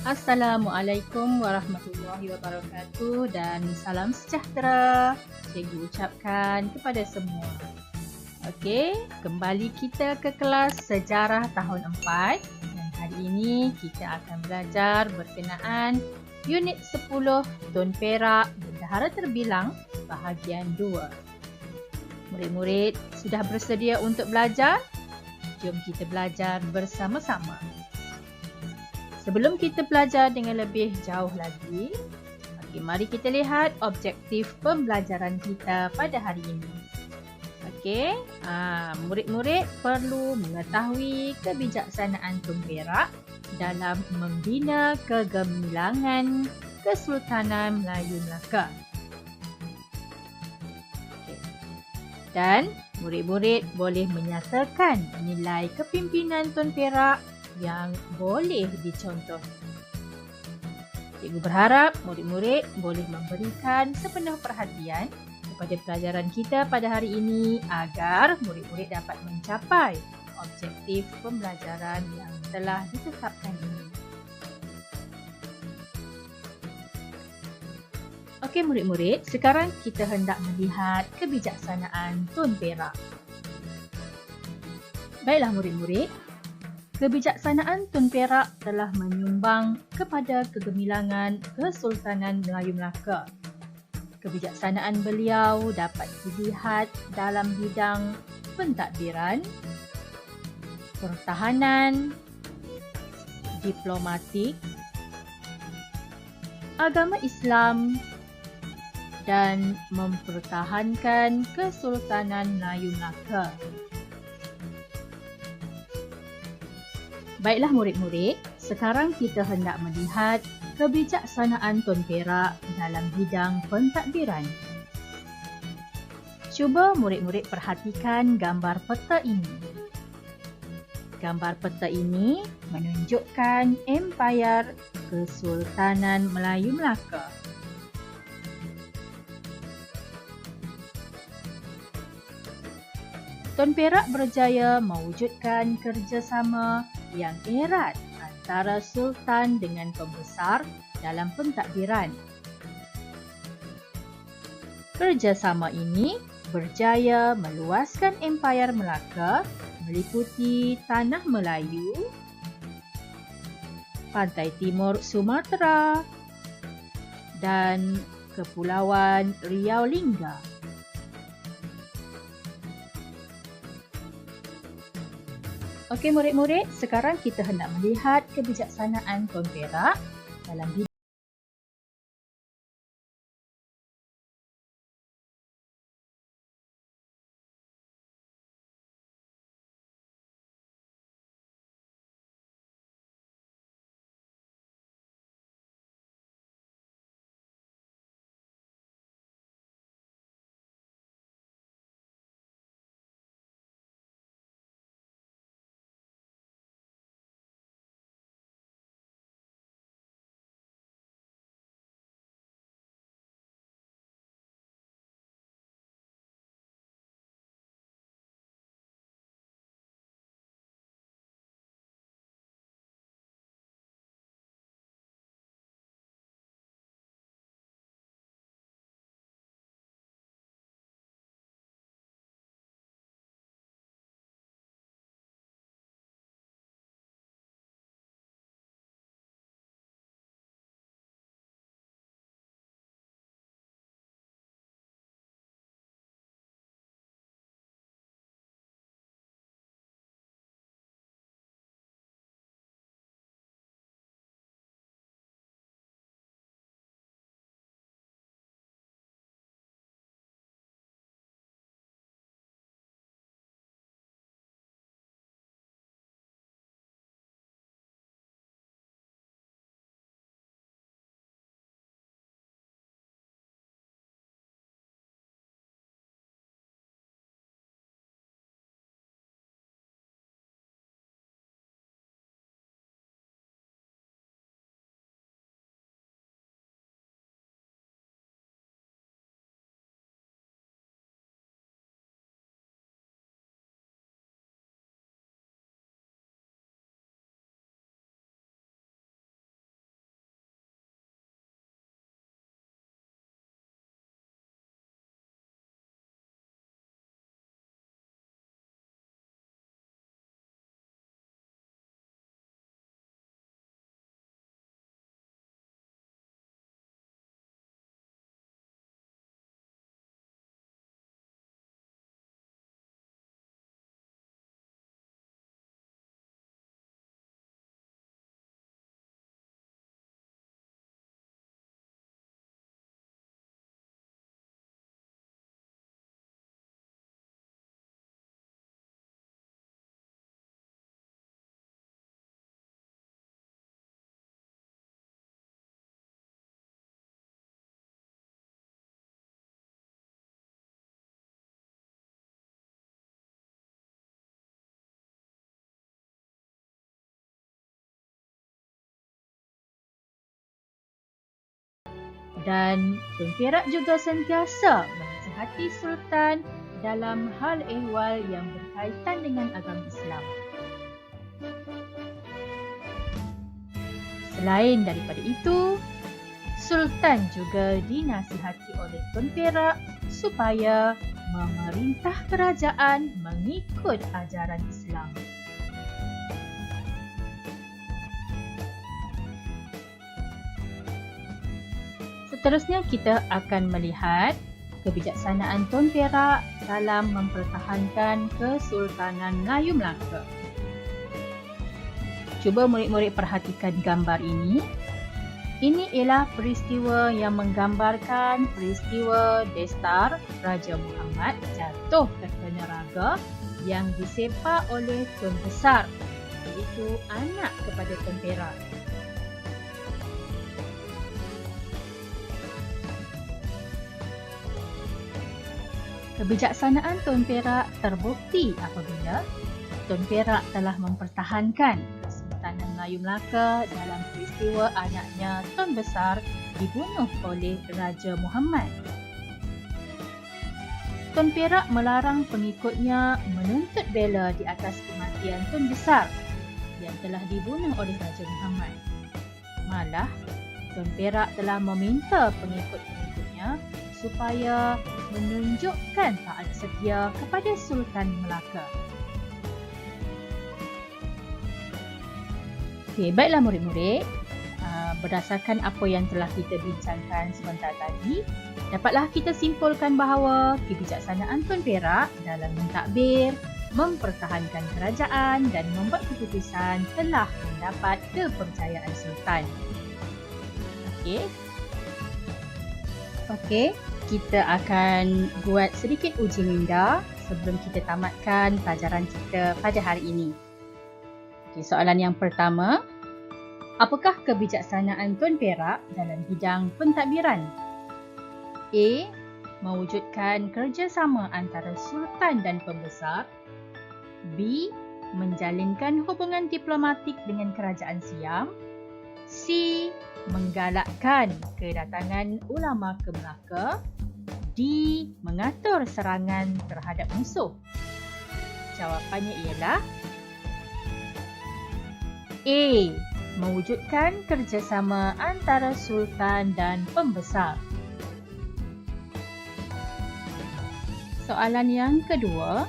Assalamualaikum warahmatullahi wabarakatuh dan salam sejahtera cikgu ucapkan kepada semua. Okey, kembali kita ke kelas sejarah tahun 4 dan hari ini kita akan belajar berkenaan unit 10 Tun Perak Bendahara Terbilang bahagian 2. Murid-murid sudah bersedia untuk belajar? Jom kita belajar bersama-sama. Sebelum kita belajar dengan lebih jauh lagi, mari kita lihat objektif pembelajaran kita pada hari ini. Murid-murid perlu mengetahui kebijaksanaan Tun Perak dalam membina kegemilangan Kesultanan Melayu Melaka. Dan murid-murid boleh menyatakan nilai kepimpinan Tun Perak yang boleh dicontoh. Cikgu berharap murid-murid boleh memberikan sepenuh perhatian kepada pelajaran kita pada hari ini agar murid-murid dapat mencapai objektif pembelajaran yang telah ditetapkan ini. Okey murid-murid, sekarang kita hendak melihat kebijaksanaan Tun Perak. Baiklah murid-murid, kebijaksanaan Tun Perak telah menyumbang kepada kegemilangan Kesultanan Melayu Melaka. Kebijaksanaan beliau dapat dilihat dalam bidang pentadbiran, pertahanan, diplomatik, agama Islam dan mempertahankan Kesultanan Melayu Melaka. Baiklah murid-murid, sekarang kita hendak melihat kebijaksanaan Tun Perak dalam bidang pentadbiran. Cuba murid-murid perhatikan gambar peta ini. Gambar peta ini menunjukkan Empayar Kesultanan Melayu Melaka. Tun Perak berjaya mewujudkan kerjasama yang erat antara Sultan dengan pembesar dalam pentadbiran. Kerjasama ini berjaya meluaskan Empayar Melaka meliputi Tanah Melayu, Pantai Timur Sumatera dan Kepulauan Riau Lingga. Okey murid-murid, sekarang kita hendak melihat kebijaksanaan Tun Perak dalam bidang Dan Tun Perak juga sentiasa menasihati Sultan dalam hal ehwal yang berkaitan dengan agama Islam. Selain daripada itu, Sultan juga dinasihati oleh Tun Perak supaya memerintah kerajaan mengikut ajaran Islam. Seterusnya kita akan melihat kebijaksanaan Tun Perak dalam mempertahankan Kesultanan Melayu Melaka. Cuba murid-murid perhatikan gambar ini. Ini ialah peristiwa yang menggambarkan peristiwa Destar Raja Muhammad jatuh terkena raga yang disepak oleh Tun Besar, iaitu anak kepada Tun Perak. Kebijaksanaan Tun Perak terbukti apabila Tun Perak telah mempertahankan Kesultanan Melayu Melaka dalam peristiwa anaknya Tun Besar dibunuh oleh Raja Muhammad. Tun Perak melarang pengikutnya menuntut bela di atas kematian Tun Besar yang telah dibunuh oleh Raja Muhammad. Malah, Tun Perak telah meminta pengikut-pengikutnya supaya menunjukkan taat setia kepada Sultan Melaka. Okey, baiklah murid-murid. Berdasarkan apa yang telah kita bincangkan sebentar tadi, dapatlah kita simpulkan bahawa kebijaksanaan Tun Perak dalam mentadbir, mempertahankan kerajaan dan membuat keputusan telah mendapat kepercayaan Sultan. Okey, kita akan buat sedikit uji minda sebelum kita tamatkan pelajaran kita pada hari ini. Soalan yang pertama, apakah kebijaksanaan Tun Perak dalam bidang pentadbiran? A. Mewujudkan kerjasama antara Sultan dan Pembesar. B. Menjalinkan hubungan diplomatik dengan Kerajaan Siam. C. Menggalakkan kedatangan ulama ke Melaka. D. Mengatur serangan terhadap musuh. Jawapannya ialah A. Mewujudkan kerjasama antara Sultan dan Pembesar. Soalan yang kedua,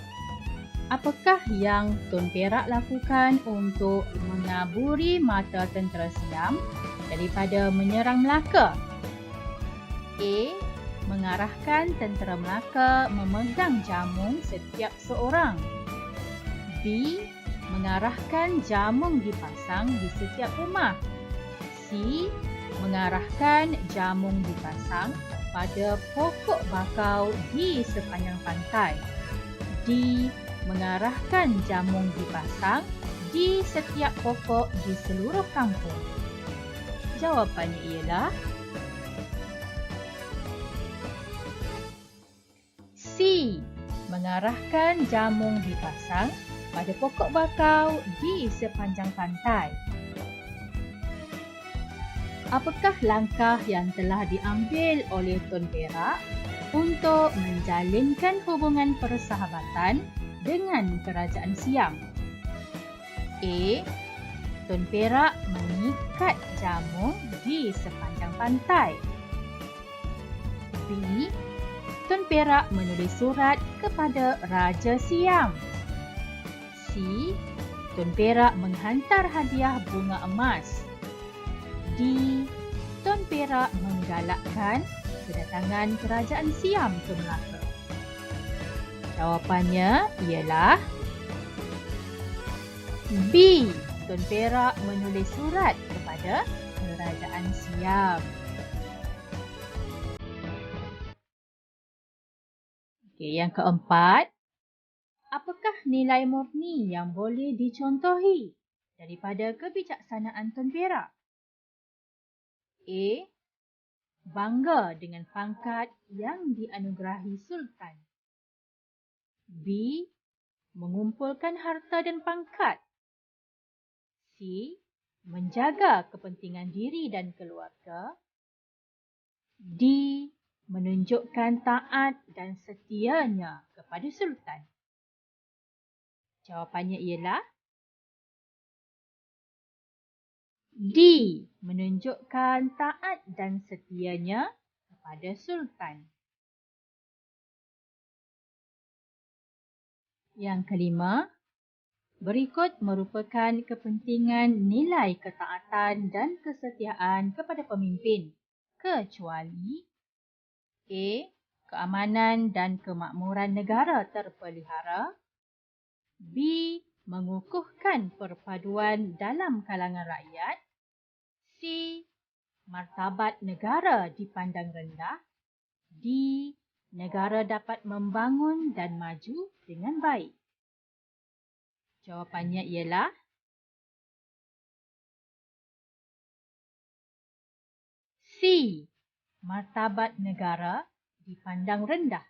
apakah yang Tun Perak lakukan untuk mengaburi mata tentera Siam daripada menyerang Melaka? A. Mengarahkan tentera Melaka memegang jamung setiap seorang. B. Mengarahkan jamung dipasang di setiap rumah. C. Mengarahkan jamung dipasang pada pokok bakau di sepanjang pantai. D. Mengarahkan jamung dipasang di setiap pokok di seluruh kampung. Jawapannya ialah C. Mengarahkan jamung dipasang pada pokok bakau di sepanjang pantai. Apakah langkah yang telah diambil oleh Tun Perak untuk menjalinkan hubungan persahabatan dengan Kerajaan Siam? A. Tun Perak mengikat jamung di sepanjang pantai. B. Tun Perak menulis surat kepada Raja Siam. C. Tun Perak menghantar hadiah bunga emas. D. Tun Perak menggalakkan kedatangan Kerajaan Siam ke Melaka. Jawapannya ialah B. Tun Perak menulis surat kepada Kerajaan Siam. Okey, yang keempat, apakah nilai murni yang boleh dicontohi daripada kebijaksanaan Tun Perak? A. Bangga dengan pangkat yang dianugerahi Sultan. B. Mengumpulkan harta dan pangkat. C. Menjaga kepentingan diri dan keluarga. D. Menunjukkan taat dan setianya kepada Sultan. Jawapannya ialah D. Menunjukkan taat dan setianya kepada Sultan. Yang kelima, berikut merupakan kepentingan nilai ketaatan dan kesetiaan kepada pemimpin, kecuali A. Keamanan dan kemakmuran negara terpelihara, B. Mengukuhkan perpaduan dalam kalangan rakyat, C. Martabat negara dipandang rendah, D. Negara dapat membangun dan maju dengan baik. Jawapannya ialah C. Martabat negara dipandang rendah.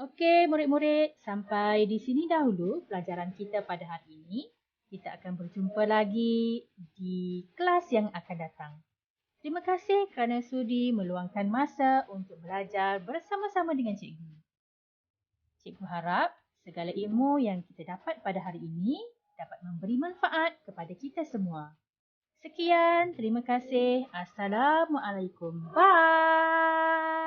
Okey, murid-murid, sampai di sini dahulu pelajaran kita pada hari ini. Kita akan berjumpa lagi di kelas yang akan datang. Terima kasih kerana sudi meluangkan masa untuk belajar bersama-sama dengan cikgu. Cikgu harap segala ilmu yang kita dapat pada hari ini dapat memberi manfaat kepada kita semua. Sekian, terima kasih. Assalamualaikum. Bye.